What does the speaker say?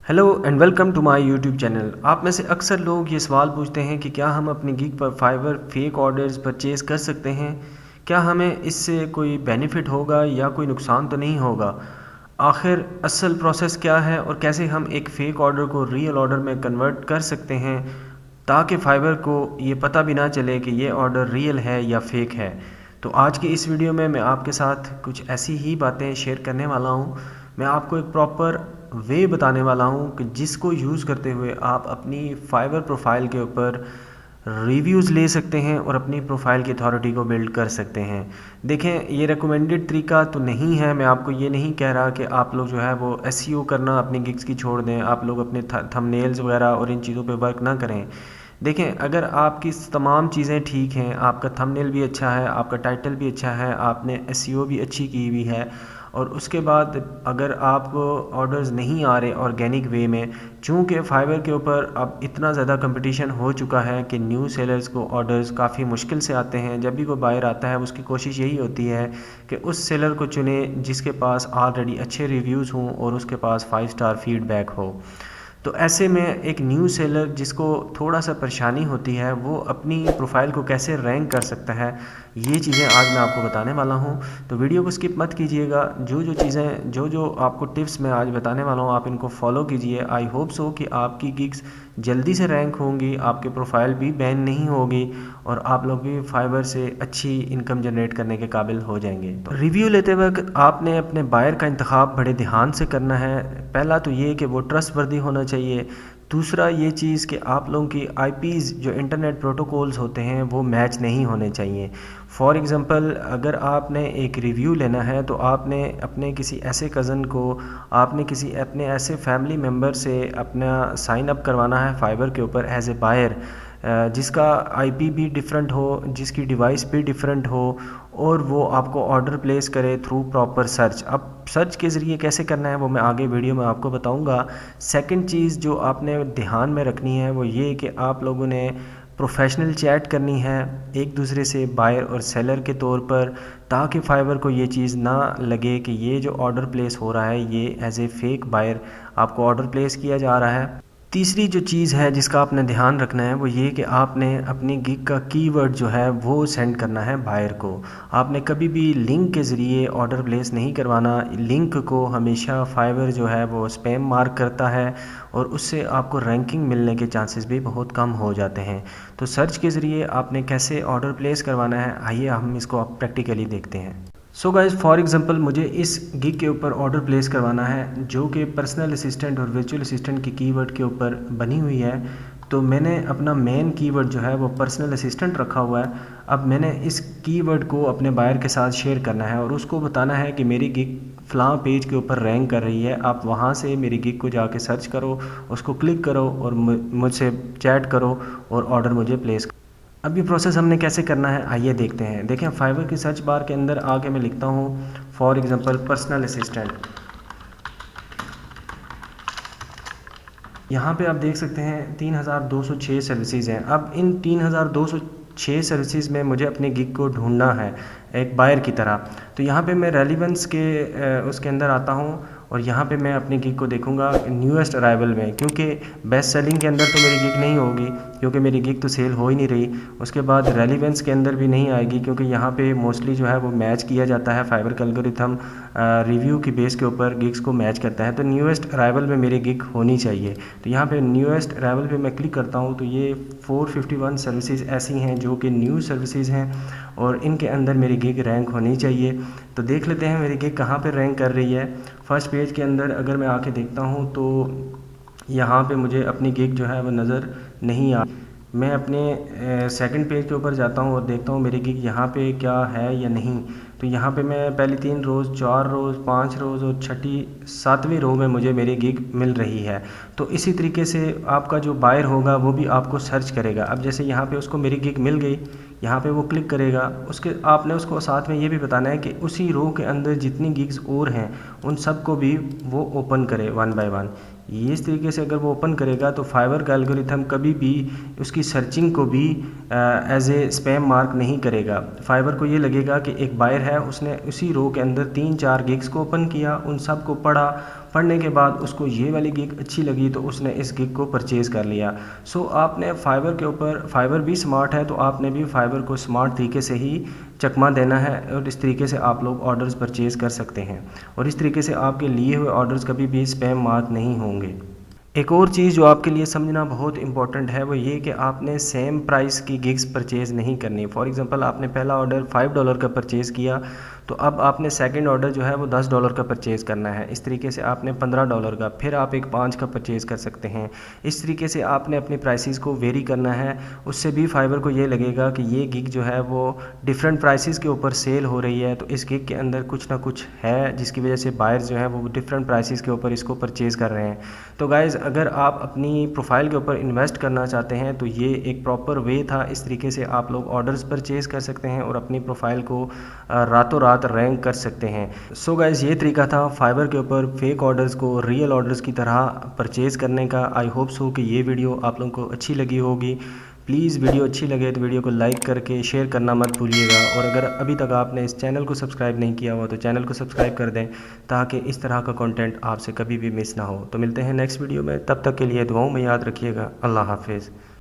Hello and welcome to my YouTube channel. आप में से अक्सर लोग ये सवाल पूछते हैं कि क्या हम अपनी गिग पर फाइवर फेक ऑर्डर्स परचेज़ कर सकते हैं। क्या हमें इससे कोई बेनिफिट होगा या कोई नुकसान तो नहीं होगा। आखिर असल प्रोसेस क्या है और कैसे हम एक फ़ेक ऑर्डर को रियल ऑर्डर में कन्वर्ट कर सकते हैं ताकि फाइवर को ये पता भी ना चले कि ये ऑर्डर रियल है या फेक है। तो आज की इस वीडियो में मैं आपके साथ कुछ ऐसी ही बातें शेयर करने वाला हूँ। मैं आपको एक प्रॉपर वे बताने वाला हूँ कि जिसको यूज़ करते हुए आप अपनी फाइवर प्रोफाइल के ऊपर रिव्यूज़ ले सकते हैं और अपनी प्रोफाइल की अथॉरिटी को बिल्ड कर सकते हैं। देखें, ये रिकमेंडेड तरीका तो नहीं है। मैं आपको ये नहीं कह रहा कि आप लोग जो है वो एसईओ करना अपनी गिग्स की छोड़ दें, आप लोग अपने थंबनेल्स वगैरह और इन चीज़ों पे वर्क ना करें। देखें, अगर आपकी तमाम चीज़ें ठीक हैं, आपका थंबनेल भी अच्छा है, आपका टाइटल भी अच्छा है, आपने एसईओ भी अच्छी की हुई है और उसके बाद अगर आपको ऑर्डर्स नहीं आ रहे ऑर्गेनिक वे में, चूँकि फाइवर के ऊपर अब इतना ज़्यादा कंपटीशन हो चुका है कि न्यू सेलर्स को ऑर्डर्स काफ़ी मुश्किल से आते हैं। जब भी कोई बायर आता है उसकी कोशिश यही होती है कि उस सेलर को चुने जिसके पास ऑलरेडी अच्छे रिव्यूज़ हों और उसके पास 5 स्टार फीडबैक हो। तो ऐसे में एक न्यू सेलर जिसको थोड़ा सा परेशानी होती है वो अपनी प्रोफाइल को कैसे रैंक कर सकता है, ये चीज़ें आज मैं आपको बताने वाला हूँ। तो वीडियो को स्किप मत कीजिएगा। जो चीज़ें जो आपको टिप्स मैं आज बताने वाला हूँ आप इनको फॉलो कीजिए। आई होप सो कि आपकी गिग्स जल्दी से रैंक होंगी, आपकी प्रोफाइल भी बैन नहीं होगी और आप लोग भी फाइवर से अच्छी इनकम जनरेट करने के काबिल हो जाएंगे। तो रिव्यू लेते वक्त आपने अपने बायर का इंतखाब बड़े ध्यान से करना है। पहला तो ये कि वो ट्रस्टवर्दी होना चाहिए। दूसरा ये चीज़ कि आप लोगों की आईपीज़ जो इंटरनेट प्रोटोकॉल्स होते हैं वो मैच नहीं होने चाहिए। फॉर एग्ज़ाम्पल, अगर आपने एक रिव्यू लेना है तो आपने अपने किसी ऐसे कज़न को, आपने किसी अपने ऐसे फैमिली मेम्बर से अपना साइन अप करवाना है फाइबर के ऊपर एज ए बायर, जिसका आईपी भी डिफरेंट हो, जिसकी डिवाइस भी डिफरेंट हो और वो आपको ऑर्डर प्लेस करे थ्रू प्रॉपर सर्च। अब सर्च के ज़रिए कैसे करना है वो मैं आगे वीडियो में आपको बताऊंगा। सेकंड चीज़ जो आपने ध्यान में रखनी है वो ये कि आप लोगों ने प्रोफेशनल चैट करनी है एक दूसरे से, बायर और सेलर के तौर पर, ताकि फाइवर को ये चीज़ ना लगे कि ये जो ऑर्डर प्लेस हो रहा है ये एज ए फेक बायर आपको ऑर्डर प्लेस किया जा रहा है। तीसरी जो चीज़ है जिसका आपने ध्यान रखना है वो ये कि आपने अपनी गिग का कीवर्ड जो है वो सेंड करना है बायर को। आपने कभी भी लिंक के ज़रिए ऑर्डर प्लेस नहीं करवाना। लिंक को हमेशा फाइवर जो है वो स्पैम मार्क करता है और उससे आपको रैंकिंग मिलने के चांसेस भी बहुत कम हो जाते हैं। तो सर्च के ज़रिए आपने कैसे ऑर्डर प्लेस करवाना है, आइए हम इसको आप प्रैक्टिकली देखते हैं। सो गाइज़, फॉर एग्ज़ाम्पल मुझे इस गिग के ऊपर ऑर्डर प्लेस करवाना है जो कि पर्सनल असिस्टेंट और वर्चुअल असिस्टेंट के कीवर्ड के ऊपर बनी हुई है। तो मैंने अपना मेन कीवर्ड जो है वो पर्सनल असिस्टेंट रखा हुआ है। अब मैंने इस कीवर्ड को अपने बायर के साथ शेयर करना है और उसको बताना है कि मेरी गिग फ़लाँ पेज के ऊपर रैंक कर रही है, आप वहाँ से मेरी गिग को जाके सर्च करो, उसको क्लिक करो और मुझसे चैट करो और ऑर्डर मुझे प्लेस। अब ये प्रोसेस हमने कैसे करना है आइए देखते हैं। देखें, फाइवर की सर्च बार के अंदर आके मैं लिखता हूँ फॉर एग्ज़ाम्पल पर्सनल असिस्टेंट। यहाँ पे आप देख सकते हैं 3206 सर्विसेज हैं। अब इन 3206 सर्विसेज में मुझे अपनी गिग को ढूंढना है एक बायर की तरह। तो यहाँ पे मैं रेलिवेंस के उसके अंदर आता हूँ और यहाँ पे मैं अपनी गिग को देखूँगा न्यूएस्ट अराइवल में, क्योंकि बेस्ट सेलिंग के अंदर तो मेरी गिग नहीं होगी क्योंकि मेरी गिग तो सेल हो ही नहीं रही। उसके बाद रेलिवेंस के अंदर भी नहीं आएगी क्योंकि यहाँ पे मोस्टली जो है वो मैच किया जाता है, फाइबर का एल्गोरिथम रिव्यू की बेस के ऊपर गिग्स को मैच करता है। तो न्यूएस्ट अराइवल में मेरी गिग होनी चाहिए। तो यहाँ पे न्यूएस्ट अराइवल पे मैं क्लिक करता हूँ तो ये 451 सर्विसेज ऐसी हैं जो कि न्यू सर्विसेज हैं और इनके अंदर मेरी गिग रैंक होनी चाहिए। तो देख लेते हैं मेरी गिग कहाँ पे रैंक कर रही है। फर्स्ट पेज के अंदर अगर मैं आके देखता हूँ तो यहाँ पे मुझे अपनी गिग जो है वो नज़र नहीं आ। मैं अपने सेकंड पेज के ऊपर जाता हूँ और देखता हूँ मेरी गिग यहाँ पे क्या है या नहीं। तो यहाँ पे मैं पहली 3 रोज़, 4 रोज़, 5 रोज़ और छठी 7वीं रो में मुझे मेरी गिग मिल रही है। तो इसी तरीके से आपका जो बायर होगा वो भी आपको सर्च करेगा। अब जैसे यहाँ पे उसको मेरी गिग मिल गई, यहाँ पे वो क्लिक करेगा, उसके आपने उसको साथ में ये भी बताना है कि उसी रो के अंदर जितनी गिग्स और हैं उन सब को भी वो ओपन करे वन बाय वन। ये इस तरीके से अगर वो ओपन करेगा तो फाइवर का एल्गोरिथम कभी भी उसकी सर्चिंग को भी एज ए स्पैम मार्क नहीं करेगा। फाइवर को ये लगेगा कि एक बायर है, उसने उसी रो के अंदर 3-4 गिग्स को ओपन किया, उन सब को पढ़ा, पढ़ने के बाद उसको ये वाली गिग अच्छी लगी तो उसने इस गिग को परचेज़ कर लिया। सो आपने फाइवर के ऊपर, फाइवर भी स्मार्ट है तो आपने भी फाइवर को स्मार्ट तरीके से ही चकमा देना है और इस तरीके से आप लोग ऑर्डर्स परचेज़ कर सकते हैं और इस तरीके से आपके लिए हुए ऑर्डर्स कभी भी स्पैम मार्क नहीं होंगे। एक और चीज़ जो आपके लिए समझना बहुत इंपॉर्टेंट है वो ये कि आपने सेम प्राइस की गिग्स परचेज़ नहीं करनी। फॉर एग्जांपल आपने पहला ऑर्डर $5 का परचेज़ किया तो अब आपने सेकंड ऑर्डर जो है वो $10 का परचेज़ करना है। इस तरीके से आपने $15 का, फिर आप एक 5 का परचेज़ कर सकते हैं। इस तरीके से आपने अपनी प्राइसेस को वेरी करना है। उससे भी फाइवर को ये लगेगा कि ये गिग जो है वो डिफरेंट प्राइसेस के ऊपर सेल हो रही है, तो इस गिग के अंदर कुछ ना कुछ है जिसकी वजह से बायर्स जो है वो डिफरेंट प्राइसेस के ऊपर इसको परचेज़ कर रहे हैं। तो गाइज़, अगर आप अपनी प्रोफाइल के ऊपर इन्वेस्ट करना चाहते हैं तो ये एक प्रॉपर वे था। इस तरीके से आप लोग ऑर्डर्स परचेज़ कर सकते हैं और अपनी प्रोफाइल को रातों रात रैंक कर सकते हैं। सो गाइज़, ये तरीका था फाइवर के ऊपर फेक ऑर्डर्स को रियल ऑर्डर्स की तरह परचेज़ करने का। आई होप सो कि ये वीडियो आप लोगों को अच्छी लगी होगी। प्लीज़ वीडियो अच्छी लगे तो वीडियो को लाइक करके शेयर करना मत भूलिएगा और अगर अभी तक आपने इस चैनल को सब्सक्राइब नहीं किया हुआ तो चैनल को सब्सक्राइब कर दें ताकि इस तरह का कंटेंट आपसे कभी भी मिस ना हो। तो मिलते हैं नेक्स्ट वीडियो में, तब तक के लिए दुआओं में याद रखिएगा। अल्लाह हाफिज़।